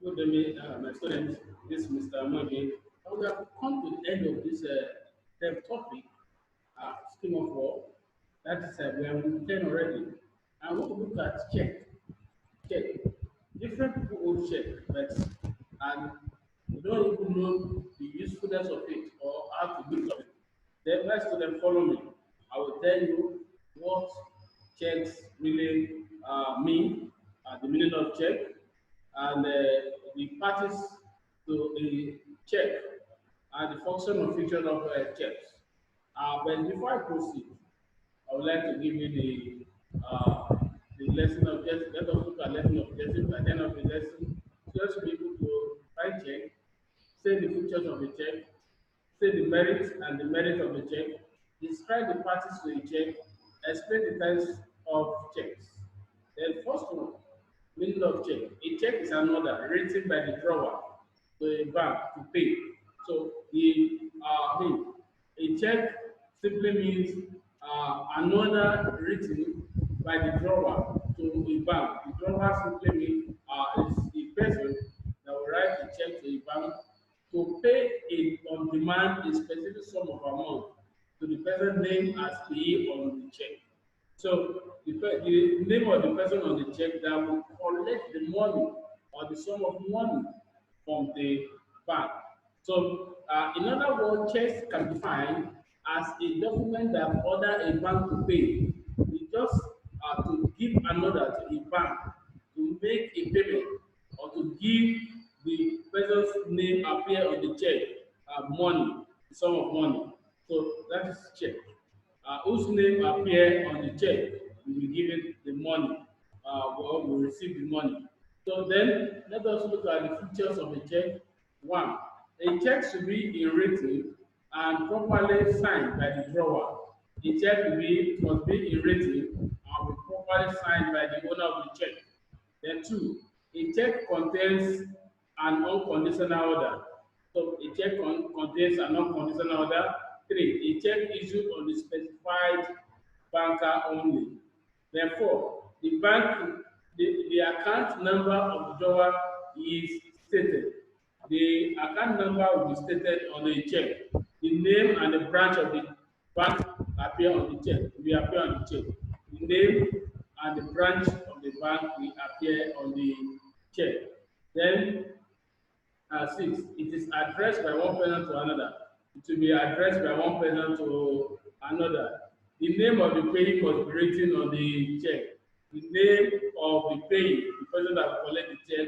Good evening, my students. This is Mr. Amadi. We have come to the end of this topic, scheme of work. That is, we are on 10 already. I want to look at check. Check. Different people own check, but and we don't even know the usefulness of it or how to use of it. Then let's student follow me. I will tell you what checks really mean, the meaning of check, and the parties to a check and the function or feature of checks. But before I proceed, I would like to give you the lesson objective. Let us look at lesson objective at the end of the lesson. Just be able to write check, say the features of the check, say the merits and the merit of the check, describe the parties to a check, explain the types of checks. Then first one, meaning of check. A check is an order written by the drawer to a bank to pay. So a check simply means an order written by the drawer to a bank. The drawer simply means is a person that will write a check to a bank to pay on demand a specific sum of amount to the person named as payee on the check. So the name of the person on the check that will collect the money or the sum of money from the bank. So in other words, checks can be defined as a document that order a bank to pay. It just to give an order to a bank to make a payment or to give the person's name appear on the check, money, the sum of money. So that is check. Whose name appear on the check will be given the money, or will receive the money. So then let us look at the features of a check. One, a check should be in written and properly signed by the drawer. A check must be in written and be properly signed by the owner of the check. Then two, a check contains an unconditional order. So a check contains an unconditional order. Three, a check issued on the specified banker only. Then four, the account number of the drawer is stated. The account number will be stated on the check. The name and the branch of the bank appear on the check. Will appear on the check. The name and the branch of the bank will appear on the check. Then six, it is addressed by one person to another. It will be addressed by one person to another. The name of the payee must be written on the check. The name of the payee, the person that will collect the check,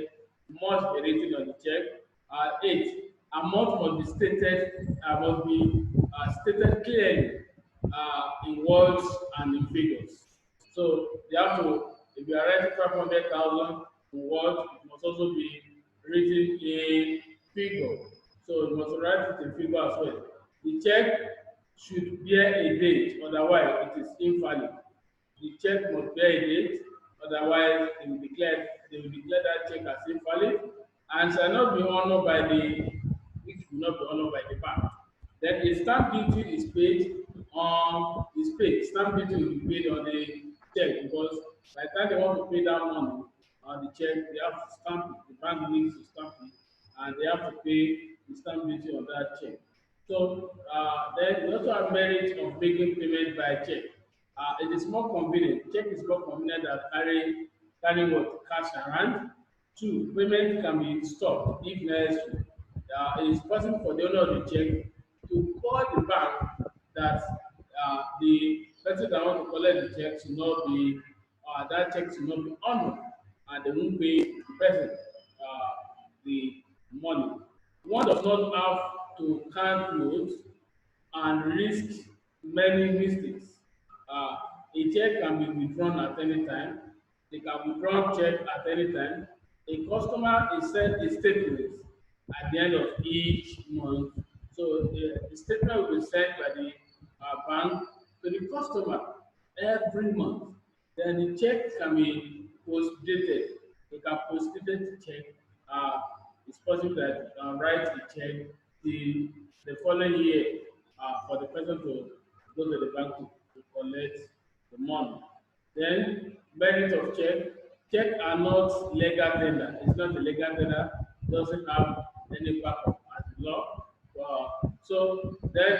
must be written on the check. Eight, amount must be stated clearly in words and in figures. So they have to, if you are writing 500,000 in words, it must also be written in figure. So you must write it in figure as well. The check should bear a date, otherwise it is invalid. The check must bear a date, otherwise they will declare that check as invalid and shall not be honored by the which will not be honored by the bank. Then a stamp duty is paid. Stamp duty will be paid on the check because by the time they want to pay that money on the check, they have to stamp it. The bank needs to stamp it, and they have to pay the stamp duty on that check. So then we also have merit of making payment by check. It is more convenient. Check is more convenient than carrying what cash around. Two, payment can be stopped if necessary. It is possible for the owner of the check to call the bank that the person that want to collect the check should not be that check should not be honored and they won't pay the person the money. One does not have to count notes and risk many mistakes. A check can be withdrawn at any time. They can withdraw check at any time. A customer is sent a statement at the end of each month. So the statement will be sent by the bank to the customer every month. Then the check can be post-dated. They can post-date the check. Uh, it's possible that you can write the check the following year for the person to go to the bank to collect the money. Then merit of check. Check are not legal tender. It's not a legal tender. doesn't have any backup as law. So then,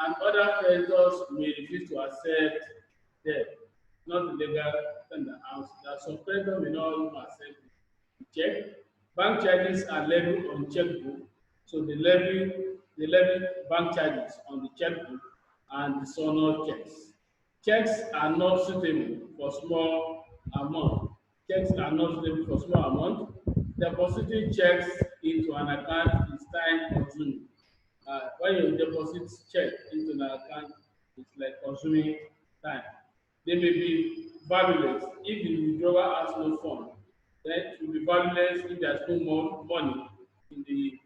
and other creditors may refuse to accept debt, not legal tender. And some creditors may not even accept the check. Bank charges are levied on checkbook, so they levy bank charges on the checkbook and dishonored checks. Checks are not suitable for small amount. Checks are not suitable for small amount. Depositing checks into an account is time consuming. When you deposit check into an account, it's like consuming time. They may be valueless if the withdrawer has no fund. Then it will be valueless if there's no more money in the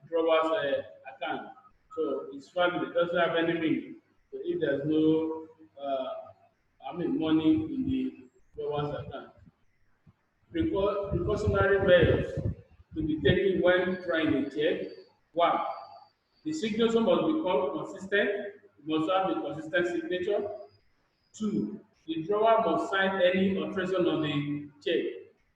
drawer's account. So it's valueless, it doesn't have any meaning. So if there's no, money in the drawer's account. Precautionary measures to be taken when trying a check. One, the signature must become consistent. It must have a consistent signature. Two, the drawer must sign any alteration on the check.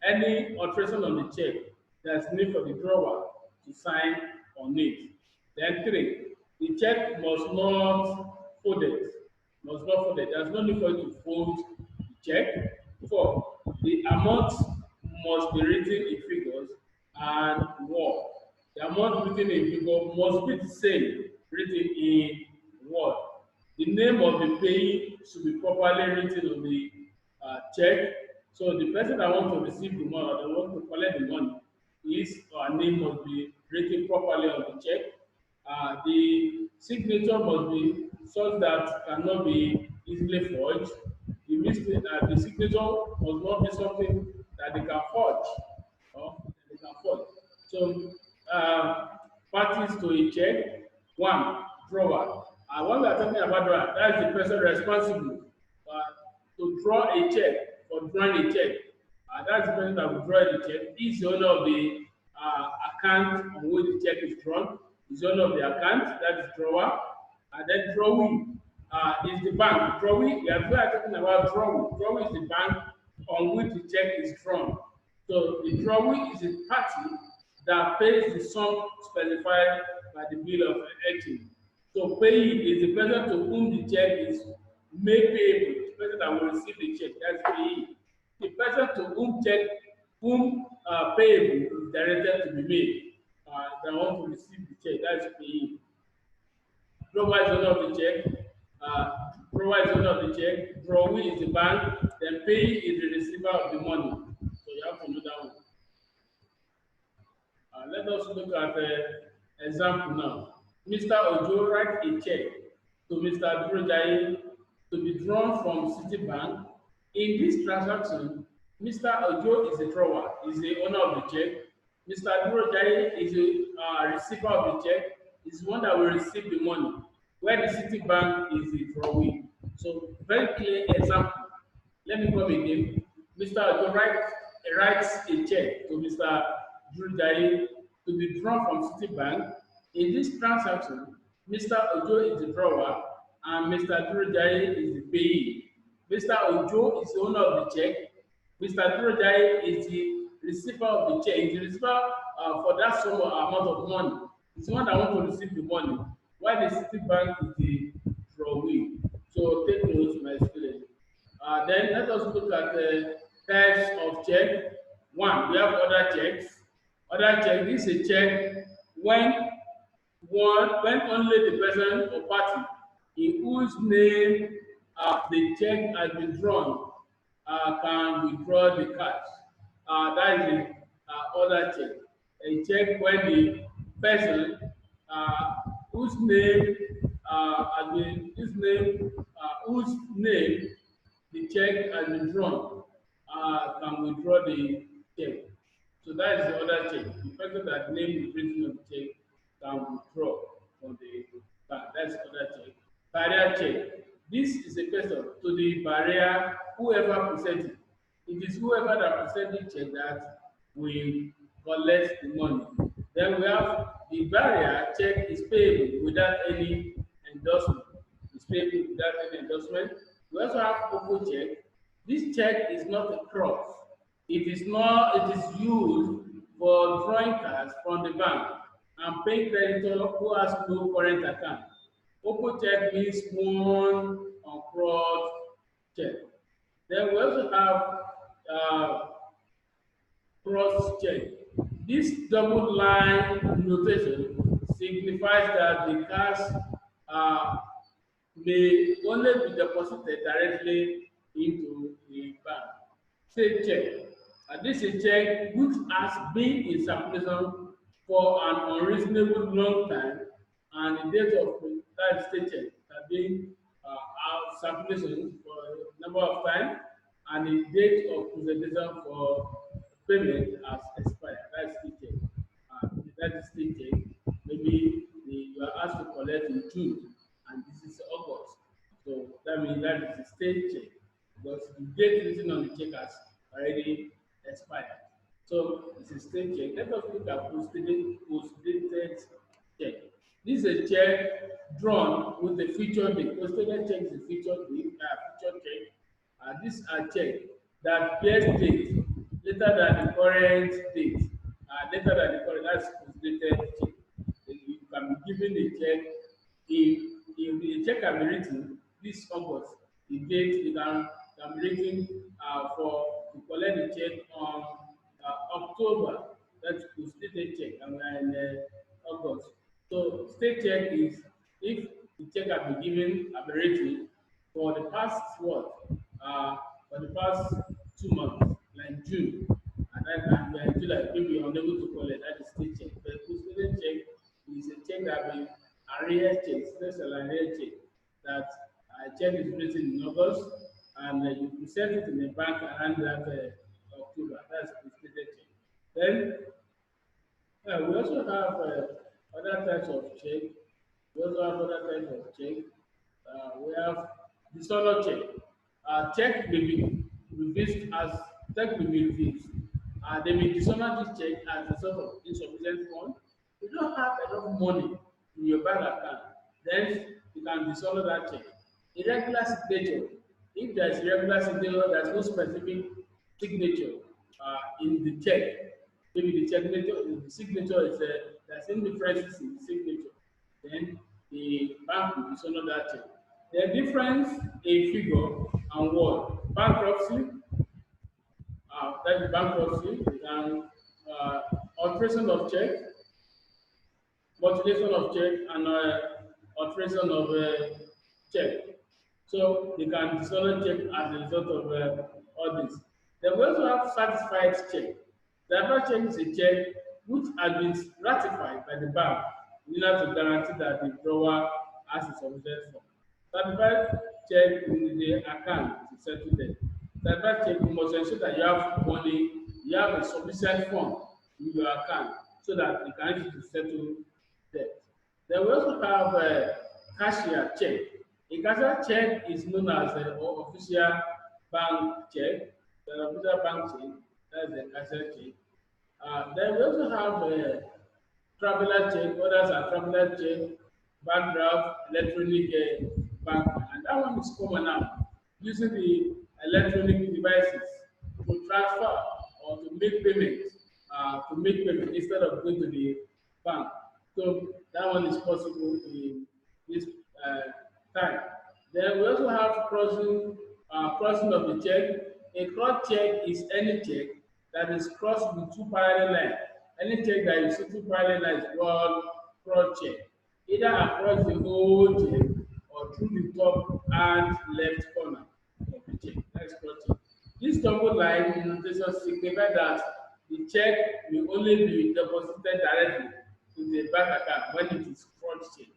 Any alteration on the check, there's need for the drawer to sign on it. Then three, the check must not fold it. Must not fold it. There's no need for you to fold the check. Four, the amount must be written in figures and word. The amount written in figure must be the same written in word. The name of the payee should be properly written on the check. So the person that wants to receive the money or that wants to collect the money, his or her name must be written properly on the check. The signature must be such that cannot be easily forged. The signature must not be something that they can forge or they can forge. So parties to a check. One, drawer. When we are talking about drawer, that is the person responsible uh, to draw a check or drawing a check. That's the person that will draw the check. He's the owner of the account on which the check is drawn. He's the owner of the account, that is drawer. And then DRAWEE is the bank. DRAWEE, we are talking about DRAWEE. DRAWEE is the bank on which the check is drawn. So the DRAWEE is a party that pays the sum specified by the bill of exchange. So payee is the person to whom the check is made payable, the person that will receive the check, that's payee. The person to whom payable is directed to be made, that want to receive the check, that's payee. Drawer is owner of the check, drawer is owner of the check, DRAWEE is the bank, then payee is the receiver of the money. So you have to know that one. Let us look at the example now. Mr. Ojo writes a check to Mr. Durojai to be drawn from Citibank. In this transaction, Mr. Ojo is the drawer, is the owner of the check. Mr. Durojai is the receiver of the check, is the one that will receive the money, where the Citibank is the DRAWEE. So, very clear example. Let me come again. Mr. Ojo writes a check to Mr. Durojai to be drawn from Citibank. In this transaction, Mr. Ojo is the drawer and Mr. Durojai is the payee. Mr. Ojo is the owner of the check. Mr. Durojai is the receiver of the check. Is the receiver for that sum or amount of money. He's the one that wants to receive the money, while the Citibank is the DRAWEE. So take notes, my students. Then let us look at the types of check. One, we have other checks. Other check, this is a check when only the person or party in whose name the check has been drawn can withdraw the cash. That is the other check. A check when the person whose name whose name the check has been drawn can withdraw the check. So that is the other check. The person that name is written on the check can withdraw from the bank. That's the other check. Barrier check. This is a question to the barrier, whoever presents it. It is whoever that presents the check that will collect the money. Then we have the barrier check is payable without any endorsement. It's payable without any endorsement. We also have open check. This check is not a cross. It is used for drawing cash from the bank and paying creditor who has no current account. Open check means one uncrossed check. Then we also have cross check. This double line notation signifies that the cash uh, may only be deposited directly into a bank. Say check. This is a check which has been in circulation for an unreasonable long time, and the date of that state check has been out circulation for a number of time, and the date of presentation for payment has expired. That's state check. That is state check. Maybe you are asked to collect in June, and this is August. So that means that is the state check because the date written on the check has already expired. So it's a state check. Let us look at post-dated check. This is a check drawn with the future date. Post-dated check is a future date, future check. These are checks that bears date later than the current date. Later than the current, that's post-dated check. You can be given a check if the check can be written this August, the date it can be written for to collect the check on October. That's the state check, and we are in August. So state check is if the check has been given, have been written for the past what? For the past 2 months, like June, and then we are in July, maybe you're unable to collect. That is state check. The state check is a check that will arrears check, special arrears check that check is written in August and you present it in the bank around that October. That's the stated check. Then we also have other types of check. We also have other types of check. We have dishonored check. Check may be revised as check may be revised. They may dishonor this check as a sort of insufficient fund. You don't have enough money in your bank account, then you can dishonor that check. Irregular signature. If there is irregular signature, there is no specific signature in the check. Maybe the signature is there's indifferences in the signature. Then the bank will dishonor that check. The difference in figure and word. Bankruptcy, that's the bankruptcy, and alteration of check, mutilation of check, and alteration of check. So they can dishonor check as a result of all this. Then we also have satisfied check. Satisfied check is a check which has been ratified by the bank in order to guarantee that the drawer has a sufficient fund. Satisfied check in the account to settle debt. Satisfied check, you must ensure that you have money, you have a sufficient fund in your account so that you can use it to settle debt. Then we also have cashier check. A cashier check is known as an official bank check. The official bank check, that's the cashier check. Then we also have traveler check, others are traveler check, bank draft, electronic banking, and that one is common now, using the electronic devices to transfer or to make payment instead of going to the bank. So that one is possible in this time. Then we also have crossing of the check. A cross check is any check that is crossed with two parallel lines. Any check that you see two parallel lines is called cross check, either across the whole check or through the top and left corner of the check. That's cross check. This double line notation signifies that the check will only be deposited directly in the bank account when it is cross check.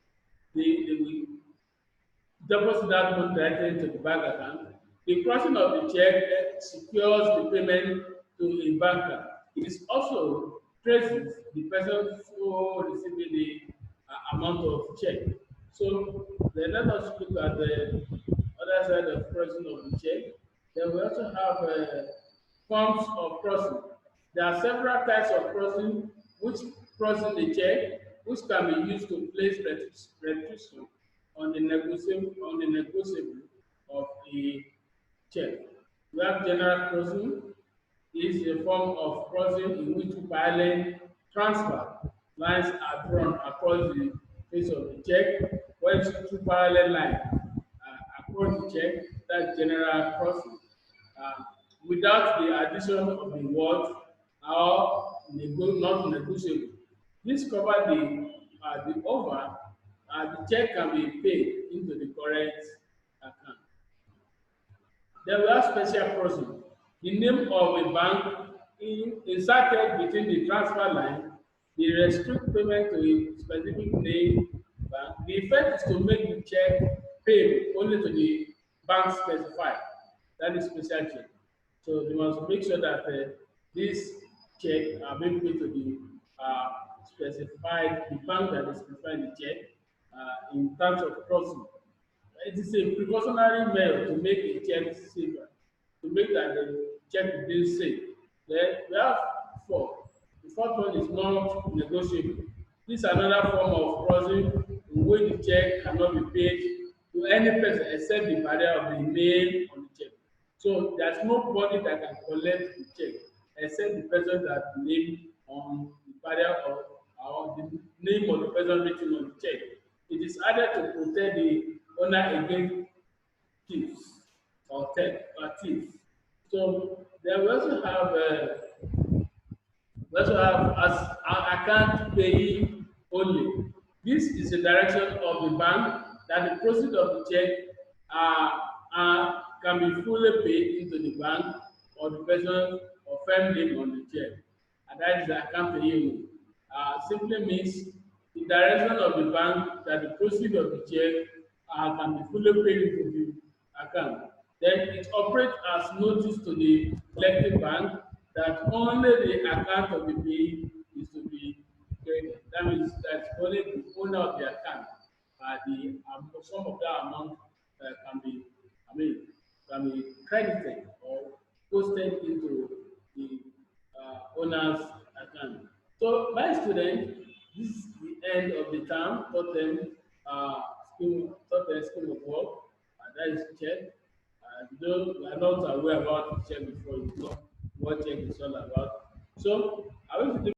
They will deposit that money directly into the bank account. The crossing of the check secures the payment to a banker. It is also traces the person who received the amount of check. So then let us look at the other side of crossing of the check. Then we also have forms of crossing. There are several types of crossing which crossing the check, which can be used to place restriction on the negotiable of a check. We have general crossing. This is a form of crossing in which two parallel transfer lines are drawn across the face of the check, when you see two parallel lines across the check, that's general crossing, uh, without the addition of the word or not negotiable. This covers the over, the check can be paid into the current account. Then we have special crossing. The name of a bank inserted between the transfer line, dey restrict payment to a specific name bank. The effect is to make the check payable only to the bank specified, that is special check. So they must make sure that dis check are being paid to the specified, the bank that is specified the check in terms of crossing. It is a precautionary measure to make a check safer, to make that the check will dey safe. Then we have four. The fourth one is not negotiable. This is another form of crossing in which the check cannot be paid to any person except the barrier of the name on the check. So there's nobody that can collect the check except the person that name on the barrier or the name of the person written on the check. It is added to protect the owner against thieves or theft or thieves. So then we also have as account payee only. This is the direction of the bank that the proceeds of the check can be fully paid into the bank or the person or firm name on the check, and that is the account payee only. Simply means the direction of the bank that the proceeds of the check can be fully paid into the account. Then it operates as notice to the collecting bank that only the account of the payee is to be credited. That means that only the owner of the account, the some of that amount can be, I mean, can be credited or posted into the owner's account. So my student, this is the end of the term, third term scheme of work, that is check. You are not aware about check before, you know what check is all about. So I want to